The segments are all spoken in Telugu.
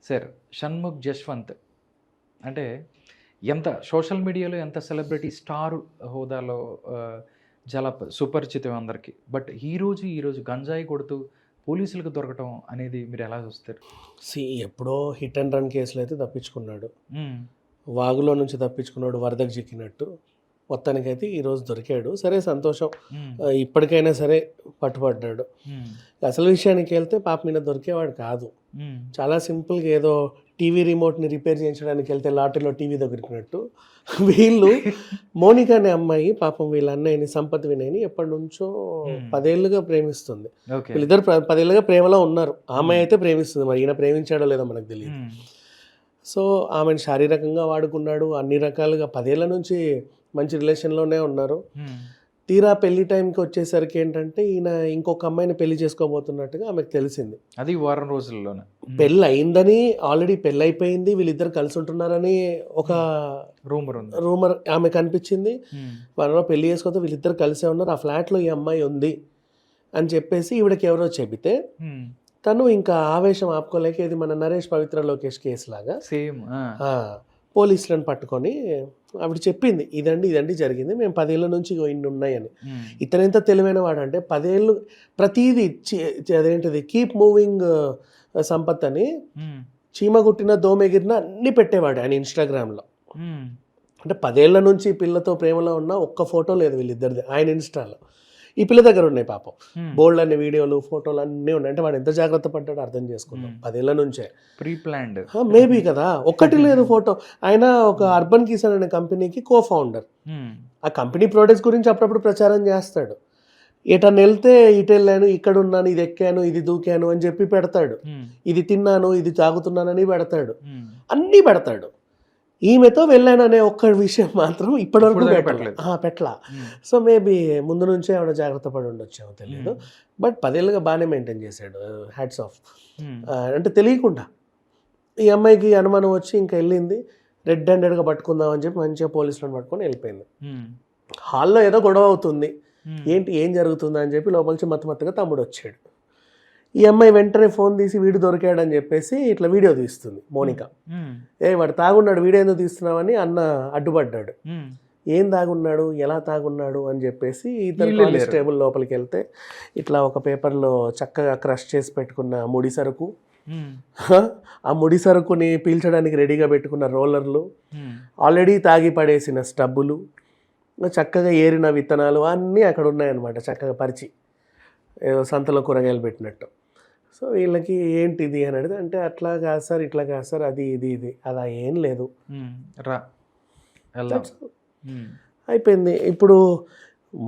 సార్ షణ్ముఖ్ జశ్వంత్ అంటే ఎంత సోషల్ మీడియాలో ఎంత సెలబ్రిటీ స్టార్ హోదాలో చాలా సుపరిచితం అందరికీ. బట్ ఈరోజు గంజాయి కొడుతూ పోలీసులకు దొరకటం అనేది మీరు ఎలా చూస్తారు? ఎప్పుడో హిట్ అండ్ రన్ కేసులు అయితే తప్పించుకున్నాడు, వాగులో నుంచి తప్పించుకున్నాడు వరదకు చిక్కినట్టు. మొత్తానికైతే ఈరోజు దొరికాడు, సరే సంతోషం. ఇప్పటికైనా సరే పట్టుబడ్డాడు. అసలు విషయానికి వెళ్తే పాప మీద దొరికేవాడు కాదు. చాలా సింపుల్గా ఏదో టీవీ రిమోట్ని రిపేర్ చేయించడానికి వెళ్తే లాటరీలో టీవీ దొరికినట్టు వీళ్ళు మోనిక అనే అమ్మాయి పాపం వీళ్ళ అన్నయ్యని సంపత్ వినయ్ని ఎప్పటి నుంచో 10 ఏళ్ళుగా ప్రేమిస్తుంది. వీళ్ళిద్దరు 10 ఏళ్ళుగా ప్రేమలో ఉన్నారు. ఆ అమ్మాయి అయితే ప్రేమిస్తుంది, మరి ఈయన ప్రేమించాడో లేదో మనకు తెలియదు. సో ఆమెను శారీరకంగా వాడుకున్నాడు, అన్ని రకాలుగా 10 ఏళ్ళ నుంచి మంచి రిలేషన్లోనే ఉన్నారు. తీరా పెళ్లి టైంకి వచ్చేసరికి ఏంటంటే ఈయన ఇంకొక అమ్మాయిని పెళ్లి చేసుకోబోతున్నట్టుగా ఆమెకు తెలిసింది. అది వారం రోజుల్లోనే పెళ్ళి అయిందని, ఆల్రెడీ పెళ్ళి అయిపోయింది, వీళ్ళిద్దరు కలిసి ఉంటున్నారని ఒక రూమర్ ఆమె కనిపించింది. వాళ్ళలో పెళ్లి చేసుకోతే వీళ్ళిద్దరు కలిసే ఉన్నారు, ఆ ఫ్లాట్లో ఈ అమ్మాయి ఉంది అని చెప్పేసి ఈవిడకి ఎవరో చెబితే తను ఇంకా ఆవేశం ఆపుకోలేక, ఇది మన నరేష్ పవిత్ర లోకేష్ కేసు లాగా సేమ్ పోలీసులను పట్టుకొని ఆవిడ చెప్పింది, ఇదండి జరిగింది, మేము 10 ఏళ్ళ నుంచి ఇన్ని ఉన్నాయని. ఇతనెంత తెలివైన వాడు అంటే 10 ఏళ్ళు ప్రతీది అదేంటిది కీప్ మూవింగ్ సంపత్ అని చీమ గుట్టిన దోమెగిరిన అన్ని పెట్టేవాడు ఆయన ఇన్స్టాగ్రామ్లో. అంటే 10 ఏళ్ళ నుంచి పిల్లతో ప్రేమలో ఉన్న ఒక్క ఫోటో లేదు వీళ్ళిద్దరిది ఆయన ఇన్స్టాలో. ఈ పిల్ల దగ్గర ఉన్నాయి పాపం బోల్డ్ అన్ని వీడియోలు ఫోటోలు అన్నీ ఉన్నాయి. అంటే వాడు ఎంత జాగ్రత్త పడ్డాడో అర్థం చేసుకున్నాం. 10 ఏళ్ళ నుంచే ప్రీ ప్లాన్డ్ మేబీ కదా, ఒక్కటి లేదు ఫోటో. ఆయన ఒక అర్బన్ కిసాన్ అనే కంపెనీకి కో-ఫౌండర్. ఆ కంపెనీ ప్రోడక్ట్స్ గురించి అప్పుడప్పుడు ప్రచారం చేస్తాడు. ఎటన్నా వెళ్తే ఇటు వెళ్ళాను, ఇక్కడ ఉన్నాను, ఇది ఎక్కాను, ఇది దూకాను అని చెప్పి పెడతాడు. ఇది తిన్నాను, ఇది తాగుతున్నానని పెడతాడు, అన్నీ పెడతాడు. ఈమెతో వెళ్ళాననే ఒక్క విషయం మాత్రం ఇప్పటివరకు పెట్టలా. సో మేబీ ముందు నుంచే ఆవిడ జాగ్రత్త పడి ఉండొచ్చేమో తెలియదు. బట్ 10 ఏళ్ళుగా బాగానే మెయింటైన్ చేశాడు, హ్యాట్స్ ఆఫ్. అంటే తెలియకుండా ఈ అమ్మాయికి అనుమానం వచ్చి ఇంకా వెళ్ళింది, రెడ్ హ్యాండెడ్గా పట్టుకుందాం అని చెప్పి మంచిగా పోలీసులను పట్టుకొని వెళ్ళిపోయింది. హాల్లో ఏదో గొడవ అవుతుంది, ఏం జరుగుతుందా అని చెప్పి లోపల నుంచి మత్తుగా తమ్ముడు వచ్చాడు. ఈ అమ్మాయి వెంటనే ఫోన్ తీసి వీడు దొరికాడని చెప్పేసి ఇట్లా వీడియో తీస్తుంది మోనిక. వాడు తాగున్నాడు, వీడియో ఎందుకు తీస్తున్నావని అన్న అడ్డుపడ్డాడు. ఏం తాగున్నాడు, ఎలా తాగున్నాడు అని చెప్పేసి ఇద్దరు కానిస్టేబుల్ లోపలికి వెళ్తే ఇట్లా ఒక పేపర్లో చక్కగా క్రష్ చేసి పెట్టుకున్న ముడి సరుకు, ఆ ముడి సరుకుని పీల్చడానికి రెడీగా పెట్టుకున్న రోలర్లు, ఆల్రెడీ తాగి పడేసిన స్టబ్బులు, చక్కగా ఏరిన విత్తనాలు అన్నీ అక్కడ ఉన్నాయన్నమాట, చక్కగా పరిచి ఏదో సంతలో కూరగాయలు పెట్టినట్టు. సో వీళ్ళకి ఏంటిది అని అడిగితే అంటే అట్లా కాదు సార్, ఇట్లా కాదు సార్, అది ఇది అలా ఏం లేదు అయిపోయింది. ఇప్పుడు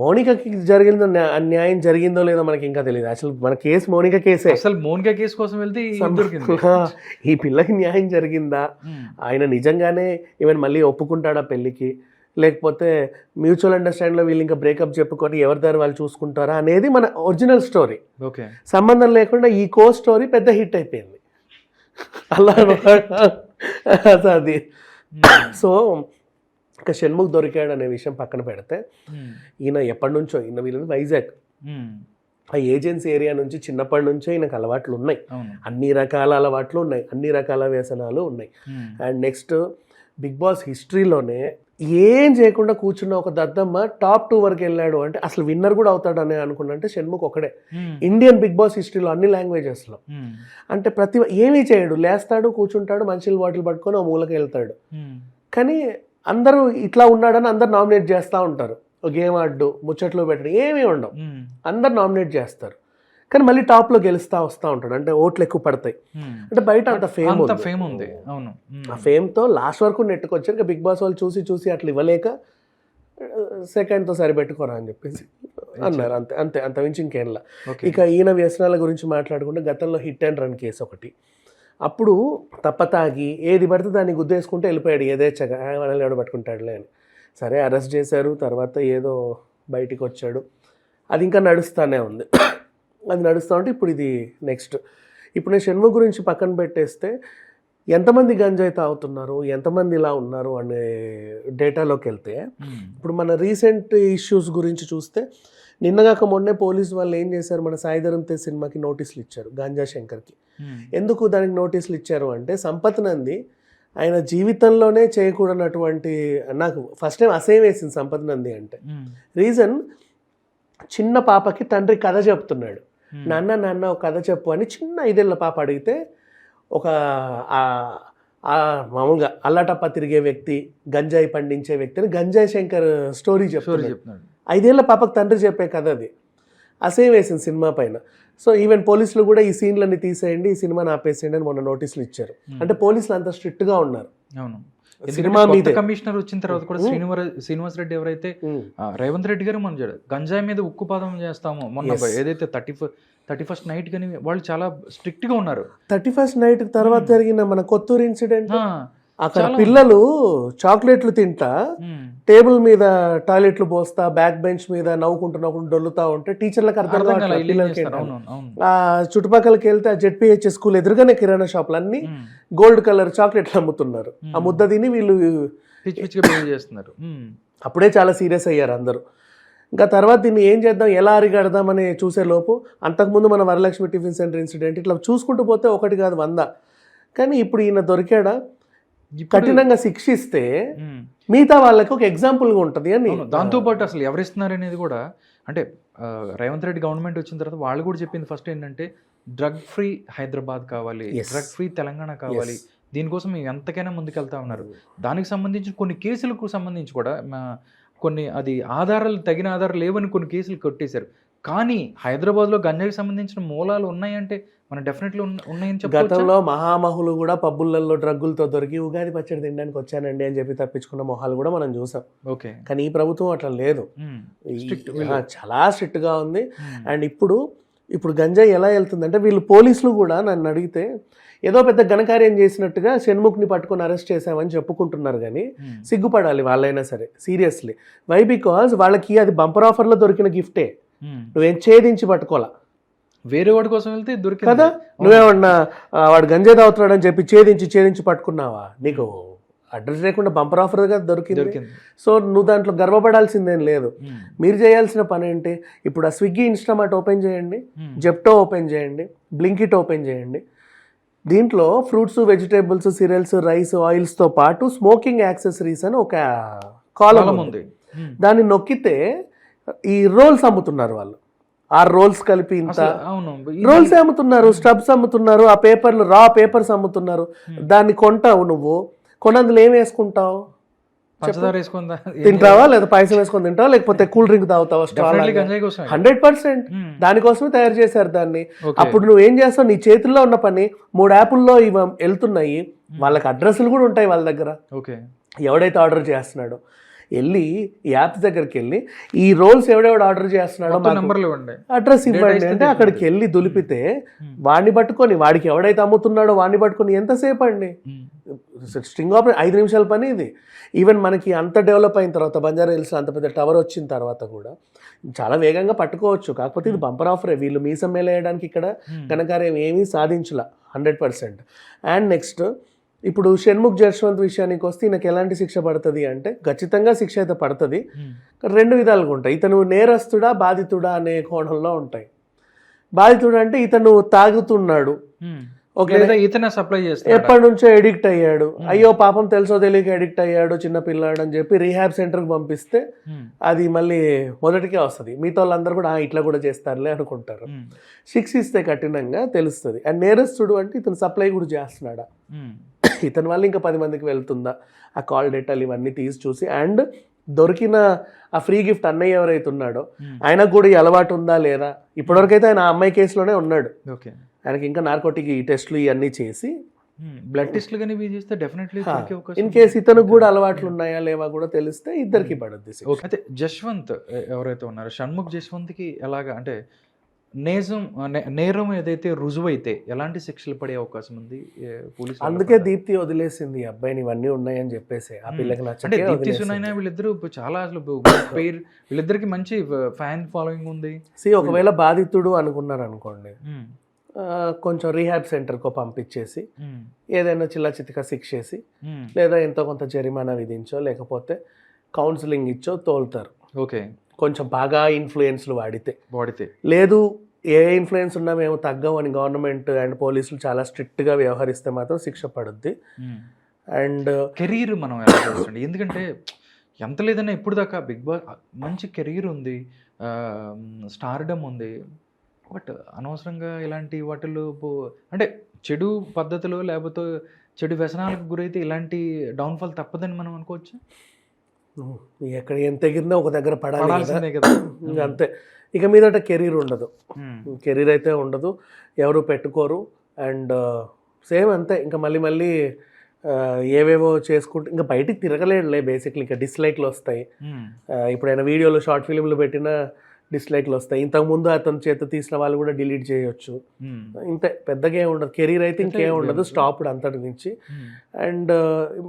మౌనికకి జరిగిందో అన్యాయం జరిగిందో లేదో మనకి ఇంకా తెలియదు. అసలు మన కేసు మౌనిక కేసే. అసలు మౌనిక కేసు కోసం వెళ్తే ఈ పిల్లకి న్యాయం జరిగిందా, ఆయన నిజంగానే ఈవెన్ మళ్ళీ ఒప్పుకుంటాడా పెళ్ళికి, లేకపోతే మ్యూచువల్ అండర్స్టాండింగ్లో వీళ్ళు ఇంకా బ్రేకప్ చెప్పుకొని ఎవరి దారి వాళ్ళు చూసుకుంటారా అనేది మన ఒరిజినల్ స్టోరీ. సంబంధం లేకుండా ఈ స్టోరీ పెద్ద హిట్ అయిపోయింది అలా అది. సో ఇంకా షణ్ముఖ్ దొరికాడు అనే విషయం పక్కన పెడితే, ఈయన ఎప్పటి నుంచో వీళ్ళని వైజాగ్ ఆ ఏజెన్సీ ఏరియా నుంచి చిన్నప్పటి నుంచో ఈయనకు అలవాట్లు ఉన్నాయి, అన్ని రకాల అలవాట్లు ఉన్నాయి, అన్ని రకాల వ్యసనాలు ఉన్నాయి. అండ్ నెక్స్ట్ బిగ్ బాస్ హిస్టరీలోనే ఏం చేయకుండా కూర్చున్న ఒక దద్దమ్మ టాప్ 2 వరకు వెళ్ళాడు అంటే అసలు విన్నర్ కూడా అవుతాడని అనుకున్నంటే షణ్ముఖ్ ఒకడే ఇండియన్ బిగ్ బాస్ హిస్టరీలో అన్ని లాంగ్వేజెస్లో. అంటే ఏమీ చేయడు, లేస్తాడు, కూర్చుంటాడు, మంచి బాటిల్ పట్టుకొని ఓ మూలకి వెళ్తాడు. కానీ అందరూ ఇట్లా ఉన్నాడని అందరు నామినేట్ చేస్తూ ఉంటారు. గేమ్ ఆడు, ముచ్చట్లు పెట్టడం ఏమీ ఉండవు, అందరు నామినేట్ చేస్తారు. కానీ మళ్ళీ టాప్లో గెలుస్తూ వస్తూ ఉంటాడు, అంటే ఓట్లు ఎక్కువ పడతాయి. అంటే బయట అంత ఫేమ్ ఉంది. ఆ ఫేమ్తో లాస్ట్ వరకు నెట్టుకొచ్చారు. ఇక బిగ్ బాస్ వాళ్ళు చూసి అట్లా ఇవ్వలేక సెకండ్తో సరిపెట్టుకోరా అని చెప్పేసి అన్నారు. అంత మించి ఇంకేంలా. ఇక ఈయన వ్యసనాల గురించి మాట్లాడుకుంటే గతంలో హిట్ అండ్ రన్ కేసు ఒకటి, అప్పుడు తప్పతాగి ఏది పడితే దాన్ని గుద్దేసుకుంటే వెళ్ళిపోయాడు యథేచ్ఛగా, మనల్ని ఎవడు పట్టుకుంటాడులే అని. సరే అరెస్ట్ చేశారు, తర్వాత ఏదో బయటికి వచ్చాడు, అది ఇంకా నడుస్తూనే ఉంది. అది నడుస్తూ ఉంటే ఇప్పుడు ఇది నెక్స్ట్. ఇప్పుడు నేను షణ్ముఖ్ గురించి పక్కన పెట్టేస్తే ఎంతమంది గంజాయి తాగుతున్నారు, ఎంతమంది ఇలా ఉన్నారు అనే డేటాలోకి వెళ్తే, ఇప్పుడు మన రీసెంట్ ఇష్యూస్ గురించి చూస్తే నిన్నగాక మొన్నే పోలీసు వాళ్ళు ఏం చేశారు, మన సాయిధరం తేజ్ సినిమాకి నోటీసులు ఇచ్చారు గాంజా శంకర్కి. ఎందుకు దానికి నోటీసులు ఇచ్చారు అంటే సంపత్ నంది ఆయన జీవితంలోనే చేయకూడనటువంటి, నాకు ఫస్ట్ టైం అసహ్యం వేసింది సంపత్ నంది అంటే. రీజన్, చిన్న పాపకి తండ్రి కథ చెప్తున్నాడు, నాన్న ఒక కథ చెప్పు అని చిన్న 5 ఏళ్ల పాప అడిగితే ఒక మామూలుగా అల్లాటప్ప తిరిగే వ్యక్తి, గంజాయి పండించే వ్యక్తి అని గంజాయి శంకర్ స్టోరీ చెప్తున్నాడు. 5 ఏళ్ల పాపకు తండ్రి చెప్పే కథ అది. అసహ్యం వేసింది సినిమా పైన. సో ఈవెన్ పోలీసులు కూడా ఈ సీన్లన్నీ తీసేయండి, ఈ సినిమాని ఆపేసేయండి అని మొన్న నోటీసులు ఇచ్చారు. అంటే పోలీసులు అంత స్ట్రిక్ట్ గా ఉన్నారు. సినిమా మీద కమిషనర్ వచ్చిన తర్వాత కూడా శ్రీనివాస్ రెడ్డి ఎవరైతే రేవంత్ రెడ్డి గారు మన గంజాయి మీద ఉక్కుపాదం చేస్తాము మొన్న ఏదైతే 31st నైట్ కానీ వాళ్ళు చాలా స్ట్రిక్ట్ గా ఉన్నారు. 31st నైట్ తర్వాత జరిగిన మన కొత్తూరు ఇన్సిడెంట్, అక్కడ పిల్లలు చాక్లెట్లు తింటా టేబుల్ మీద టాయిలెట్లు పోస్తా బ్యాక్ బెంచ్ మీద నవ్వుకుంటూ డొల్లుతా ఉంటే టీచర్లకు అర్థం ఆ చుట్టుపక్కలకి వెళ్తే ఆ జెడ్పీహెచ్ఎస్ స్కూల్ ఎదురుగానే కిరాణా షాపులు అన్ని గోల్డ్ కలర్ చాక్లెట్లు అమ్ముతున్నారు. ఆ ముద్ద తిని వీళ్ళు చేస్తున్నారు. అప్పుడే చాలా సీరియస్ అయ్యారు అందరూ. ఇంకా తర్వాత దీన్ని ఏం చేద్దాం, ఎలా అరిగడదామని చూసే లోపు అంతకుముందు మన వరలక్ష్మి టిఫిన్ సెంటర్ ఇన్సిడెంట్, ఇట్లా చూసుకుంటూ పోతే 1 కాదు 100. కానీ ఇప్పుడు ఈయన దొరికాడా, కఠినంగా శిక్షిస్తే మిగతా వాళ్ళకి ఒక ఎగ్జాంపుల్గా ఉంటుంది అని. దాంతోపాటు అసలు ఎవరిస్తున్నారు అనేది కూడా, అంటే రేవంత్ రెడ్డి గవర్నమెంట్ వచ్చిన తర్వాత వాళ్ళు కూడా చెప్పింది ఫస్ట్ ఏంటంటే డ్రగ్ ఫ్రీ హైదరాబాద్ కావాలి, డ్రగ్ ఫ్రీ తెలంగాణ కావాలి, దీనికోసం మేము ఎంతకైనా ముందుకెళ్తా ఉన్నారు. దానికి సంబంధించి కొన్ని కేసులకు సంబంధించి కూడా కొన్ని అది తగిన ఆధారాలు లేవని కొన్ని కేసులు కొట్టేశారు. కానీ హైదరాబాద్లో గంజాయికి సంబంధించిన మూలాలు ఉన్నాయంటే మనం డెఫినెట్లీ ఉన్నాయని చెప్పి, గతంలో మహామహులు కూడా పబ్బులలో డ్రగ్గులతో దొరికి ఉగాది పచ్చడి తినడానికి వచ్చానండి అని చెప్పి తప్పించుకున్న మొహాలు కూడా మనం చూసాం. ఓకే, కానీ ఈ ప్రభుత్వం అట్లా లేదు, చాలా స్ట్రిక్ట్ గా ఉంది. అండ్ ఇప్పుడు గంజాయి ఎలా వెళ్తుందంటే, వీళ్ళు పోలీసులు కూడా నన్ను అడిగితే ఏదో పెద్ద ఘనకార్యం చేసినట్టుగా షణ్ముఖ్ని పట్టుకొని అరెస్ట్ చేశామని చెప్పుకుంటున్నారు. కానీ సిగ్గుపడాలి వాళ్ళైనా సరే, సీరియస్లీ. వై? బికాజ్ వాళ్ళకి అది బంపర్ ఆఫర్లో దొరికిన గిఫ్టే, నువ్వేం ఛేదించి పట్టుకోవాలా. వేరే వాడి కోసం వెళ్తే దొరికింది కదా, నువ్వేమన్నా వాడు గంజాయి తాగుతున్నాడు అని చెప్పి ఛేదించి పట్టుకున్నావా? నీకు అడ్రస్ లేకుండా బంపర్ ఆఫర్గా దొరికింది. సో నువ్వు దాంట్లో గర్వపడాల్సిందేం లేదు. మీరు చేయాల్సిన పని ఏంటి, ఇప్పుడు ఆ స్విగ్గీ ఇన్స్టామార్ట్ ఓపెన్ చేయండి, జెప్టో ఓపెన్ చేయండి, బ్లింకిట్ ఓపెన్ చేయండి. దీంట్లో ఫ్రూట్స్, వెజిటేబుల్స్, సిరియల్స్, రైస్, ఆయిల్స్తో పాటు స్మోకింగ్ యాక్సెసరీస్ అని ఒక కాలం ఉంది. దాన్ని నొక్కితే ఈ రోల్స్ అమ్ముతున్నారు వాళ్ళు. 6 రోల్స్ కలిపి ఇంత రోల్స్ అమ్ముతున్నారు, స్టబ్స్ అమ్ముతున్నారు, ఆ పేపర్లు రా పేపర్స్ అమ్ముతున్నారు. దాన్ని కొంటావు, నువ్వు కొనందులో ఏం వేసుకుంటావు? తింటావా, లేదా పాయసం వేసుకొని తింటావా, లేకపోతే కూల్ డ్రింక్ తాగుతావా? 100% దానికోసమే తయారు చేశారు దాన్ని. అప్పుడు నువ్వు ఏం చేస్తావు, నీ చేతుల్లో ఉన్న పని 3 యాప్ల్లో ఇవి వెళ్తున్నాయి, వాళ్ళకి అడ్రస్లు కూడా ఉంటాయి వాళ్ళ దగ్గర. ఎవడైతే ఆర్డర్ చేస్తున్నాడో వెళ్ళి యాప్స్ దగ్గరికి వెళ్ళి ఈ రోల్స్ ఎవడెవడు ఆర్డర్ చేస్తున్నాడో అడ్రస్ ఇవ్వండి అంటే అక్కడికి వెళ్ళి దులిపితే వాడిని పట్టుకొని, వాడికి ఎవడైతే అమ్ముతున్నాడో వాడిని పట్టుకొని ఎంతసేపు అండి, స్ట్రింగ్ ఆపరేషన్ 5 నిమిషాల పని ఇది. ఈవెన్ మనకి అంత డెవలప్ అయిన తర్వాత, బంజారా హిల్స్ అంత పెద్ద టవర్ వచ్చిన తర్వాత కూడా చాలా వేగంగా పట్టుకోవచ్చు. కాకపోతే ఇది బంపర్ ఆఫరే, వీళ్ళు మీసం మేలేయడానికి ఇక్కడ ఘనకార్యం ఏమీ సాధించలా 100%. అండ్ నెక్స్ట్, ఇప్పుడు షణ్ముఖ్ జశ్వంత్ విషయానికి వస్తే ఈయనకి ఎలాంటి శిక్ష పడుతుంది అంటే, ఖచ్చితంగా శిక్ష అయితే పడుతుంది. 2 విధాలుగా ఉంటాయి. ఇతను నేరస్తుడా బాధితుడా అనే కోణంలో ఉంటాయి. బాధితుడు అంటే ఇతను తాగుతున్నాడు, ఎప్పటి నుంచో ఎడిక్ట్ అయ్యాడు, అయ్యో పాపం తెలుసో తెలియక ఎడిక్ట్ అయ్యాడు చిన్న పిల్లాడు అని చెప్పి రీహాబ్ సెంటర్కి పంపిస్తే అది మళ్ళీ మొదటికే వస్తుంది. మిగతా వాళ్ళందరూ కూడా ఇట్లా కూడా చేస్తారులే అనుకుంటారు. శిక్షిస్తే కఠినంగా తెలుస్తుంది. అండ్ నేరస్తుడు అంటే ఇతను సప్లై కూడా చేస్తున్నాడా, ఇతని వల్ల ఇంకా 10 మందికి వెళ్తుందా, ఆ కాల్ డేటాలు ఇవన్నీ తీసి చూసి, అండ్ దొరికిన ఆ ఫ్రీ గిఫ్ట్ అన్నయ్య ఎవరైతే ఉన్నాడో ఆయనకు కూడా ఈ అలవాటు ఉందా లేదా. ఇప్పటివరకైతే ఆయన ఆ అమ్మాయి కేసులోనే ఉన్నాడు. ఆయనకి ఇంకా నార్కోటిక్ టెస్టులు ఇవన్నీ చేసి బ్లడ్ టెస్ట్లు కానీ చేస్తే డెఫినెట్లీ ఇన్ కేసు ఇతనికి కూడా అలవాట్లు ఉన్నాయా లేవా కూడా తెలిస్తే ఇద్దరికి పడుద్ది. అయితే జశ్వంత్ ఎవరైతే ఉన్నారో, షణ్ముఖ్ జశ్వంత్కి ఎలాగా అంటే నేరం ఏదైతే రుజువైతే ఎలాంటి శిక్షలు పడే అవకాశం ఉంది పోలీసు? అందుకే దీప్తి వదిలేసింది అబ్బాయిని, ఇవన్నీ ఉన్నాయని చెప్పేసి. ఆ పిల్లకి నచ్చే దీప్తి సునైనా వీళ్ళిద్దరు చాలా అసలు వీళ్ళిద్దరికి మంచి ఫ్యాన్ ఫాలోయింగ్ ఉంది. ఒకవేళ బాధితుడు అనుకున్నారు అనుకోండి, కొంచెం రీహాబ్ సెంటర్కో పంపించేసి ఏదైనా చిల్లా చితికా శిక్షేసి లేదా ఎంతో కొంత జరిమానా విధించో లేకపోతే కౌన్సిలింగ్ ఇచ్చో తోలుతారు. ఓకే, కొంచెం బాగా ఇన్ఫ్లుయెన్స్లు వాడితే. లేదు ఏ ఇన్ఫ్లుయెన్స్ ఉన్నా మేము తగ్గం అని గవర్నమెంట్ అండ్ పోలీసులు చాలా స్ట్రిక్ట్గా వ్యవహరిస్తే మాత్రం శిక్ష పడుద్ది. అండ్ కెరీర్ మనం ఎలా చూడండి, ఎందుకంటే ఎంత లేదన్నా ఇప్పుడు దాకా బిగ్ బాస్ మంచి కెరీర్ ఉంది, స్టార్డమ్ ఉంది, బట్ అనవసరంగా ఇలాంటి వాటిల్లో అంటే చెడు పద్ధతులు లేకపోతే చెడు వ్యసనాలకు గురైతే ఇలాంటి డౌన్ఫాల్ తప్పదని మనం అనుకోవచ్చు. ఎక్కడ ఎంత ఎగిరినా ఒక దగ్గర పడాలి కదా. పడాల్సిందే కదా. ఇంకా అంతే, ఇక మీదట కెరీర్ ఉండదు, కెరీర్ అయితే ఉండదు, ఎవరు పెట్టుకోరు. అండ్ సేమ్ అంతే, ఇంకా మళ్ళీ ఏవేవో చేసుకుంటూ ఇంకా బయటికి తిరగలేడులే బేసిక్లీ. ఇంకా డిస్లైక్లు వస్తాయి, ఇప్పుడు ఆయన వీడియోలో షార్ట్ ఫిలింలు పెట్టిన డిస్లైక్లు వస్తాయి. ఇంతకుముందు అతని చేత తీసిన వాళ్ళు కూడా డిలీట్ చేయొచ్చు. ఇంతే, పెద్దగా ఏమి ఉండదు, కెరీర్ అయితే ఇంకేం ఉండదు, స్టాప్డ్ అంతటి నుంచి. అండ్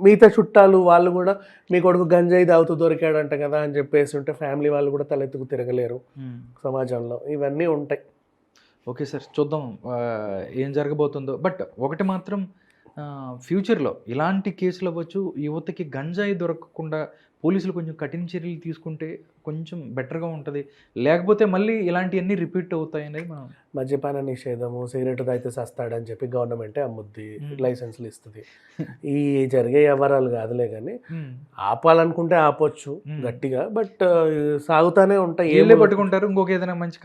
మిగతా చుట్టాలు వాళ్ళు కూడా మీ కొడుకు గంజాయి తాగుతూ దొరికాడంట కదా అని చెప్పేసి ఉంటే ఫ్యామిలీ వాళ్ళు కూడా తలెత్తుకు తిరగలేరు సమాజంలో. ఇవన్నీ ఉంటాయి. ఓకే సార్, చూద్దాం ఏం జరగబోతుందో. బట్ ఒకటి మాత్రం, ఫ్యూచర్లో ఇలాంటి కేసులు అవ్వచ్చు, యువతకి గంజాయి దొరకకుండా పోలీసులు కొంచెం కఠిన చర్యలు తీసుకుంటే కొంచెం బెటర్గా ఉంటుంది, లేకపోతే మళ్ళీ ఇలాంటివన్నీ రిపీట్ అవుతాయి అనేది మనం. మద్యపాన నిషేధము, సిగరెట్ తాగితే సస్తాడని చెప్పి గవర్నమెంటే అమ్ముద్ది, లైసెన్స్లు ఇస్తుంది. ఈ జరిగే వ్యవహారాలు కాదులే కానీ ఆపాలనుకుంటే ఆపొచ్చు గట్టిగా, బట్ సాగుతానే ఉంటాయి. వీళ్ళే పట్టుకుంటారు, ఇంకొక ఏదైనా మంచి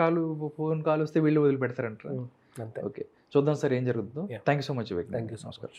ఫోన్ కాల్ వస్తే వీళ్ళు వదిలిపెడతారంటారు. అంతే. ఓకే, చూద్దాం సార్ ఏం జరుగుతుందో. Thank you so much. Thank you so much.